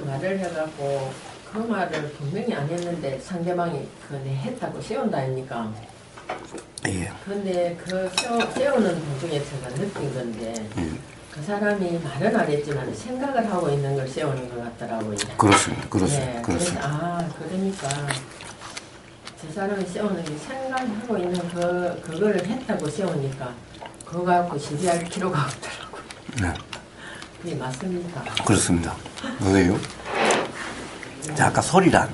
말을 해갖고 그 말을 분명히 안 했는데 상대방이 그네 했다고 세운다 아닙니까? 예. 근데 그 세우는 도중에 제가 느낀 건데 그 사람이 말은 안 했지만 생각을 하고 있는 걸 세우는 것 같더라고요. 그렇습니다. 그렇습니다. 네, 그렇습니다. 그러니까 저 사람이 세우는 게 생각하고 있는 그거를 했다고 세우니까 그거 갖고 시비할 필요가 없더라고요. 네. 그게 맞습니까? 그렇습니다. 왜요? 자, 아까 소리란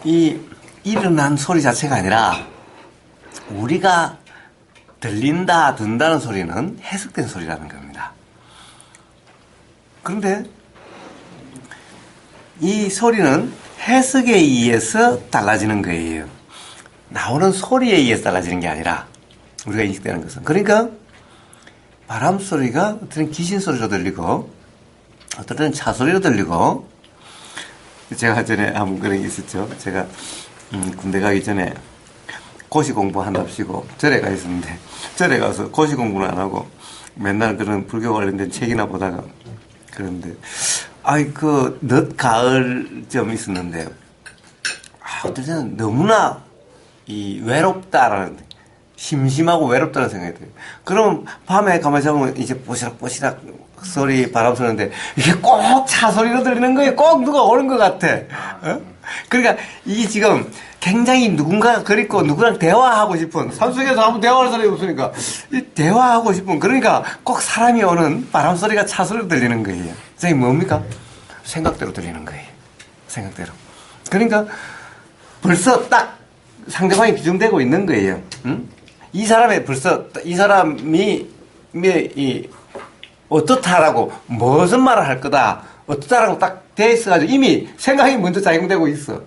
이 일어난 소리 자체가 아니라 우리가 들린다, 듣는다는 소리는 해석된 소리라는 겁니다. 그런데 이 소리는 해석에 의해서 달라지는 거예요. 나오는 소리에 의해서 달라지는 게 아니라 우리가 인식되는 것은. 그러니까 바람 소리가 어떤 때는 귀신 소리로 들리고 어떤 때는 차 소리로 들리고 제가 전에 한번 그런 게 있었죠. 제가 군대 가기 전에 고시 공부한답시고 절에 가 있었는데 절에 가서 고시 공부는 안 하고 맨날 그런 불교 관련된 책이나 보다가 그런데 늦 가을 좀 있었는데 어떨 때는 너무나 이 외롭다라는 심심하고 외롭다는 생각이 들어요. 그럼 밤에 가만히 잡으면 이제 뽀시락뽀시락 소리 바람 쏘는데 이게 꼭 차 소리로 들리는 거예요. 꼭 누가 오는 것 같아. 어? 그러니까 이게 지금 굉장히 누군가가 그립고 누구랑 대화하고 싶은 산속에서 아무 대화할 사람이 없으니까 이 대화하고 싶은 그러니까 꼭 사람이 오는 바람 소리가 차 소리로 들리는 거예요. 선생님 뭡니까? 생각대로 들리는 거예요. 생각대로. 그러니까 벌써 딱 상대방이 비중되고 있는 거예요. 응? 이 사람이 어떻다라고 무슨 말을 할 거다 어떻다라고 딱 돼 있어가지고 이미 생각이 먼저 작용되고 있어.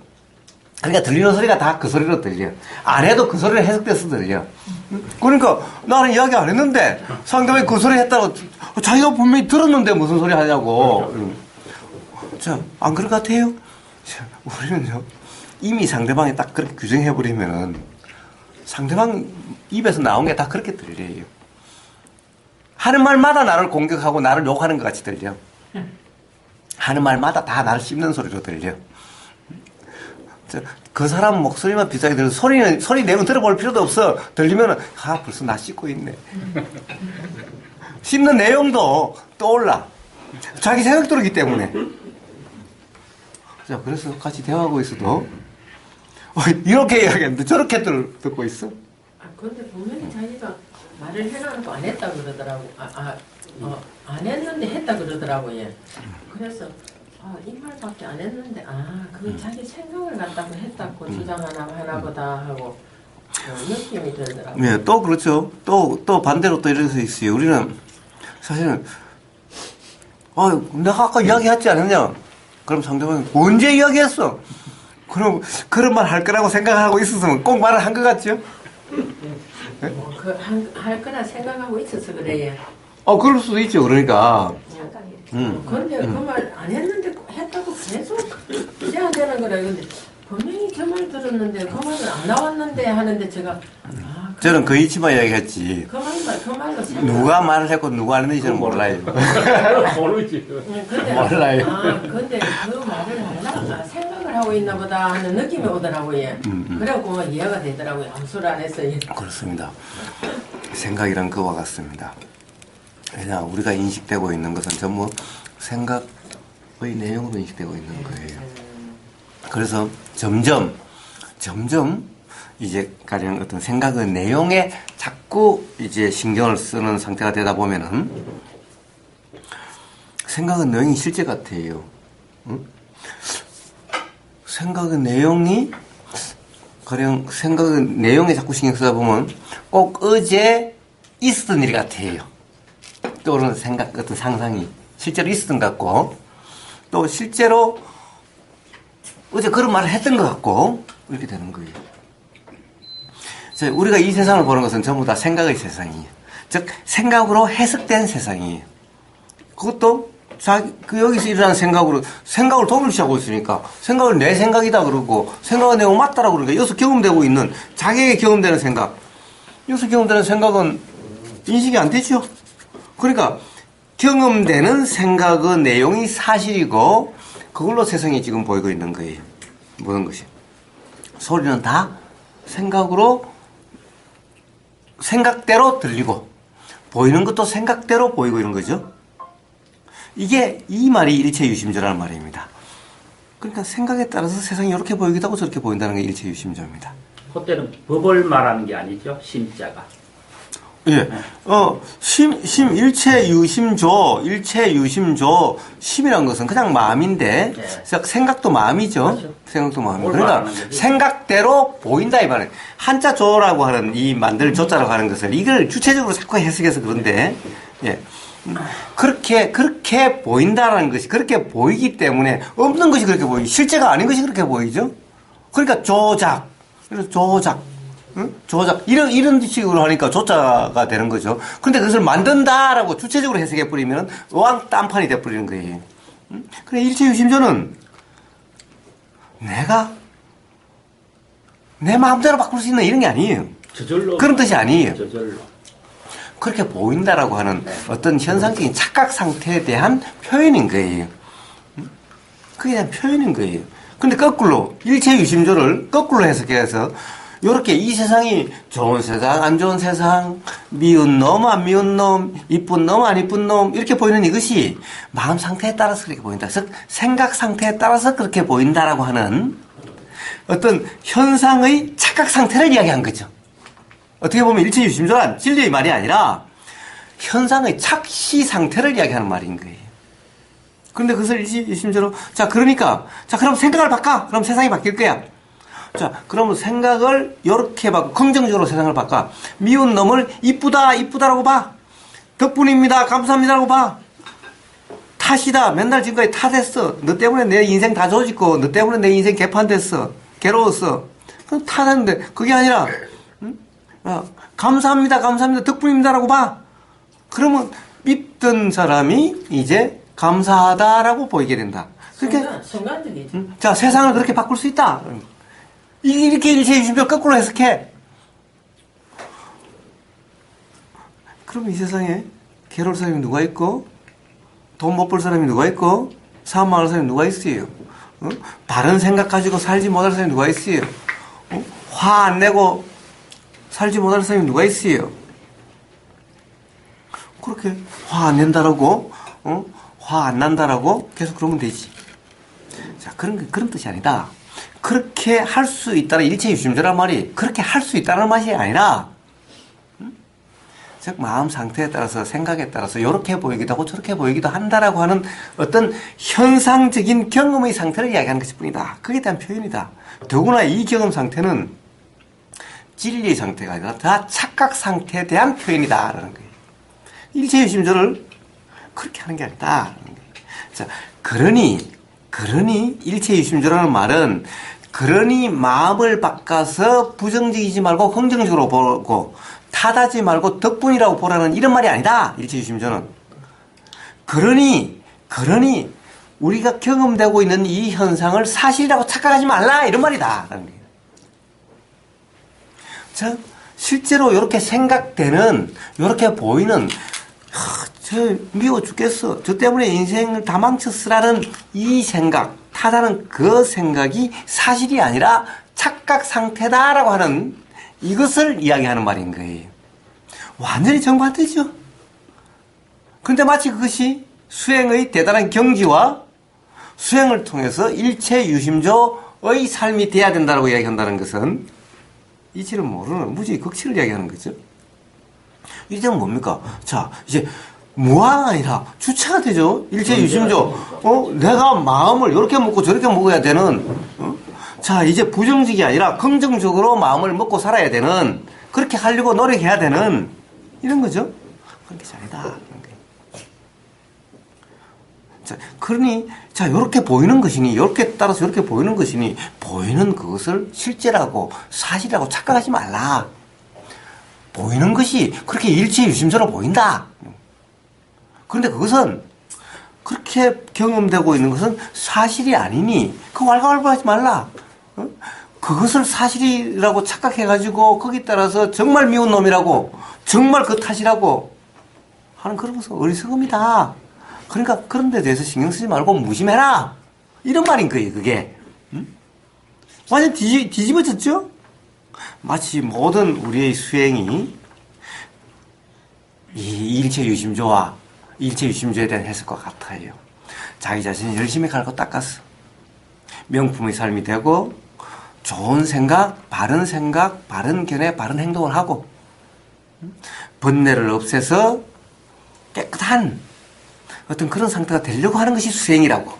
그러니까 들리는 소리가 다 그 소리로 들려. 안 해도 그 소리를 해석돼서 들려. 그러니까 나는 이야기 안 했는데 상대방이 그 소리 했다고 자기가 분명히 들었는데 무슨 소리 하냐고. 자, 안 그럴 것 같아요? 자, 우리는요 이미 상대방이 딱 그렇게 규정해버리면은 상대방 입에서 나온 게 다 그렇게 들려요. 하는 말마다 나를 공격하고 나를 욕하는 것 같이 들려. 하는 말마다 다 나를 씹는 소리로 들려. 그 사람 목소리만 비슷하게 들려서 소리 내면 들어볼 필요도 없어. 들리면은 벌써 나 씹고 있네. 씹는 내용도 떠올라. 자기 생각대로기 때문에. 자, 그래서 같이 대화하고 있어도 이렇게 이야기했는데 저렇게 듣고 있어? 그런데 분명히 자기가 말을 해놔놓고 안 했다 그러더라고. 안 했는데 했다 그러더라고요. 그래서 이 말밖에 안 했는데 그건 자기 생각을 갖다고 했다고 주장하나 보다 하고 느낌이 들더라고요. 네, 또 그렇죠. 또 반대로 또 이럴 수 있어요. 우리는 사실은 내가 아까 이야기했지 않았냐? 그럼 상대방이 언제 이야기했어? 그럼 그런 말 할 거라고 생각하고 있었으면 꼭 말을 한 것 같죠? 네? 할 거라 생각하고 있어서 그래요. 그럴 수도 있죠. 그러니까. 그런데 그 말 안 했는데 했다고 계속 해야 되는 거라. 근데 분명히 저 말 들었는데 그 말은 안 나왔는데 하는데 제가 저는 그 이치만 이야기했지. 그 말로 누가 말을 했고 누가 안 했는지 저는 몰라요. 모르지. 몰라요. 근데 그 말을 하려고 생각을 하고 있나 보다 하는 느낌이 오더라고요. 그래갖고 이해가 되더라고요. 암수를 안 했어요. 그렇습니다. 생각이란 그와 같습니다. 왜냐, 우리가 인식되고 있는 것은 전부 생각의 내용으로 인식되고 있는 거예요. 그래서 점점 이제 가령 어떤 생각의 내용에 자꾸 이제 신경을 쓰는 상태가 되다 보면은 생각의 내용이 실제 같아요. 응? 생각의 내용이 가령 생각의 내용에 자꾸 신경 쓰다 보면 꼭 어제 있었던 일 같아요. 떠오르는 생각, 어떤 상상이 실제로 있었던 것 같고, 또 실제로 어제 그런 말을 했던 것 같고, 이렇게 되는 거예요. 우리가 이 세상을 보는 것은 전부 다 생각의 세상이에요. 즉, 생각으로 해석된 세상이에요. 그것도 여기서 일어나는 생각을 동일시하고 있으니까, 생각을 내 생각이다 그러고, 생각의 내용 맞다라고 그러니까, 여기서 경험되고 있는, 자기에게 경험되는 생각, 여기서 경험되는 생각은 인식이 안 되죠? 그러니까 경험되는 생각의 내용이 사실이고 그걸로 세상이 지금 보이고 있는 거예요. 모든 것이. 소리는 다 생각대로 들리고 보이는 것도 생각대로 보이고 이런 거죠. 이 말이 일체유심조라는 말입니다. 그러니까 생각에 따라서 세상이 이렇게 보이기도 하고 저렇게 보인다는 게 일체유심조입니다. 그때는 법을 말하는 게 아니죠. 심자가. 예. 일체유심조, 심이란 것은 그냥 마음인데, 생각도 마음이죠. 그렇죠. 생각도 마음이죠. 뭘 그러니까 말하는 거지? 생각대로 보인다, 이 말은. 한자 조라고 하는 이 만들 조자라고 하는 것을 이걸 주체적으로 자꾸 해석해서 그런데, 예. 그렇게 보인다라는 것이 그렇게 보이기 때문에 없는 것이 그렇게 보이고 실제가 아닌 것이 그렇게 보이죠. 그러니까 조작. 응? 조작. 이런 식으로 하니까 조자가 되는 거죠. 근데 그것을 만든다라고 주체적으로 해석해버리면 왕 딴판이 돼버리는 거예요. 응? 그래, 일체유심조는 내가 내 마음대로 바꿀 수 있는 이런 게 아니에요. 저절로. 그런 뜻이 아니에요. 저절로. 그렇게 보인다라고 하는 어떤 현상적인 착각 상태에 대한 표현인 거예요. 응? 그게 대한 표현인 거예요. 근데 거꾸로, 일체유심조를 거꾸로 해석해서 요렇게 이 세상이 좋은 세상, 안 좋은 세상, 미운 놈, 안 미운 놈, 이쁜 놈, 안 이쁜 놈, 이렇게 보이는 이것이 마음 상태에 따라서 그렇게 보인다. 즉, 생각 상태에 따라서 그렇게 보인다라고 하는 어떤 현상의 착각 상태를 이야기한 거죠. 어떻게 보면 일체유심조란 진리의 말이 아니라 현상의 착시 상태를 이야기하는 말인 거예요. 그런데 그것을 일체유심조로, 그럼 생각을 바꿔! 그럼 세상이 바뀔 거야. 그러면 생각을 이렇게 바꿔, 긍정적으로 세상을 바꿔. 미운 놈을 이쁘다라고 봐. 덕분입니다, 감사합니다라고 봐. 탓이다, 맨날 지금까지 탓했어. 너 때문에 내 인생 다 조짓고, 너 때문에 내 인생 개판됐어. 괴로웠어. 그럼 탓했는데, 그게 아니라, 감사합니다, 덕분입니다라고 봐. 그러면 믿던 사람이 이제 감사하다라고 보이게 된다. 그러니까, 순간적이지. 세상을 그렇게 바꿀 수 있다. 이렇게 일체유심조를 거꾸로 해석해. 그럼 이 세상에 괴로울 사람이 누가 있고, 돈 못 벌 사람이 누가 있고, 사업 망할 사람이 누가 있어요? 바른 생각 가지고 살지 못할 사람이 누가 있어요? 화 안 내고 살지 못할 사람이 누가 있어요? 그렇게 화 안 낸다라고, 화 안 난다라고 계속 그러면 되지. 그런 뜻이 아니다. 그렇게 할 수 있다는 일체유심조란 말이 그렇게 할 수 있다는 말이 아니라, 즉 마음 상태에 따라서 생각에 따라서 이렇게 보이기도 하고 저렇게 보이기도 한다라고 하는 어떤 현상적인 경험의 상태를 이야기하는 것일 뿐이다. 그에 대한 표현이다. 더구나 이 경험 상태는 진리의 상태가 아니라 다 착각 상태에 대한 표현이다라는 거예요. 일체유심조를 그렇게 하는 게 아니다. 그러니 일체유심조라는 말은 그러니 마음을 바꿔서 부정적이지 말고 긍정적으로 보고 탓하지 말고 덕분이라고 보라는 이런 말이 아니다. 일체유심조는. 그러니 우리가 경험되고 있는 이 현상을 사실이라고 착각하지 말라 이런 말이다. 실제로 이렇게 생각되는, 이렇게 보이는, 저 미워 죽겠어, 저 때문에 인생을 다 망쳤으라는 이 생각, 탓하는 그 생각이 사실이 아니라 착각 상태다라고 하는 이것을 이야기하는 말인 거예요. 완전히 정반대죠. 그런데 마치 그것이 수행의 대단한 경지와 수행을 통해서 일체유심조의 삶이 돼야 된다고 이야기한다는 것은 이치를 모르는 무지 극치를 이야기하는 거죠. 이제는 뭡니까? 이제 무아가 아니라 주체가 되죠. 일체유심조. 내가 마음을 이렇게 먹고 저렇게 먹어야 되는, 이제 부정적이 아니라 긍정적으로 마음을 먹고 살아야 되는, 그렇게 하려고 노력해야 되는, 이런 거죠. 그런 게 아니다. 그러니, 이렇게 보이는 것이니, 이렇게 따라서 이렇게 보이는 것이니, 보이는 그것을 실제라고, 사실이라고 착각하지 말라. 보이는 것이 그렇게 일체유심조로 보인다. 그런데 그것은, 그렇게 경험되고 있는 것은 사실이 아니니, 그거 왈가왈부하지 말라. 그것을 사실이라고 착각해가지고, 거기 따라서 정말 미운 놈이라고, 정말 그 탓이라고 하는 그런 것은 어리석음이다. 그러니까 그런 데 대해서 신경 쓰지 말고 무심해라. 이런 말인 거예요, 그게. 응? 완전 뒤집어졌죠? 마치 모든 우리의 수행이 이 일체 유심조와 일체 유심조에 대한 해석과 같아요. 자기 자신이 열심히 갈고 닦아서 명품의 삶이 되고 좋은 생각, 바른 견해, 바른 행동을 하고 번뇌를 없애서 깨끗한 어떤 그런 상태가 되려고 하는 것이 수행이라고.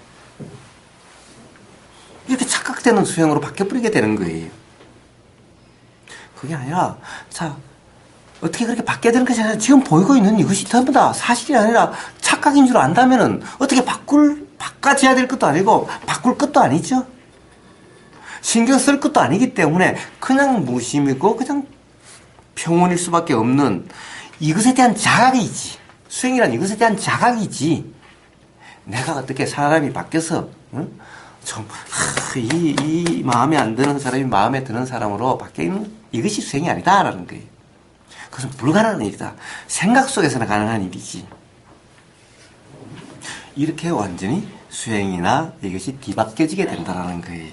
이렇게 착각되는 수행으로 바뀌어버리게 되는 거예요. 그게 아니라, 자, 어떻게 그렇게 바뀌어야 되는 것이 아니라 지금 보이고 있는 이것이 전부 다 사실이 아니라 착각인 줄 안다면은 어떻게 바꿔줘야 될 것도 아니고 바꿀 것도 아니죠. 신경 쓸 것도 아니기 때문에 그냥 무심이고 그냥 평온일 수밖에 없는 이것에 대한 자각이지. 수행이란 이것에 대한 자각이지. 내가 어떻게 사람이 바뀌어서 이 마음에 안 드는 사람이 마음에 드는 사람으로 바뀌는 이것이 수행이 아니다라는 거예요. 그것은 불가능한 일이다. 생각 속에서는 가능한 일이지. 이렇게 완전히 수행이나 이것이 뒤바뀌어지게 된다는 거예요.